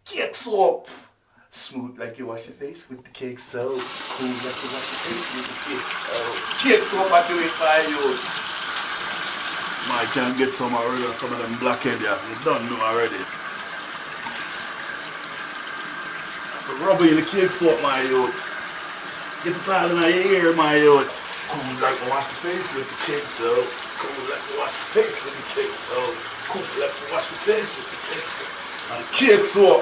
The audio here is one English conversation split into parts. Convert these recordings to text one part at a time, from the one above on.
Cake soap. Smooth like you wash your face with the cake soap. Cool like you wash your face with the cake soap. Cake soap, I do it for you. I can get some already, some of them blackhead there. You don't know already. Rub in the cake soap, my youth. Get it all in your ear, my youth. Cool like you wash your face with the cake soap. Cool like you wash your face with the cake soap. Cool like you wash your face with the cake soap. And cake soap.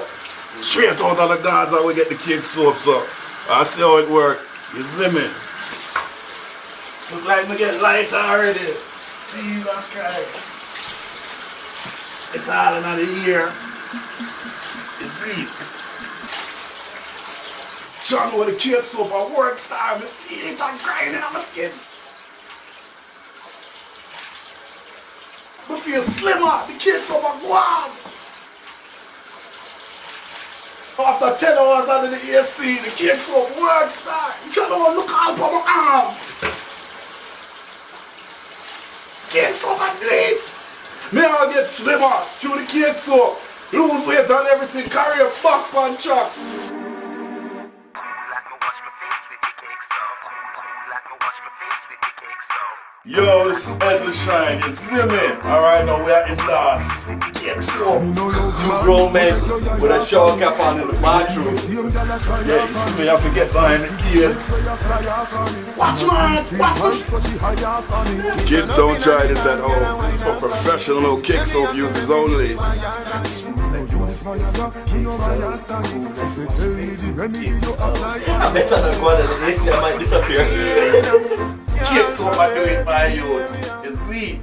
Straight out of the Gaza we get the cake soap, so I see how it works. You see me? Look like me get light already. Jesus Christ. It's all in the ear. It's deep. John with the cake soap, a work star, me feel it and grinding on my skin. Me feel slimmer, the cake soap are warm. After 10 hours under the AC, the cake soap works star. You trying to look all for my arm. Cake soap I do it. Me all get slimmer through the cake soap. Lose weight and everything, carry a back on truck. Yo, this is Edley Shine, you see me? Alright, now we are in the cake soap. Two grown men with a shower cap on in the bathroom. Yeah, you see me, I have to get behind the kids. Watch man, watch. Kids don't try this at home. For professional cake soap users only. I better not go under the AC, I might disappear. Cake soap I do it by you. You see?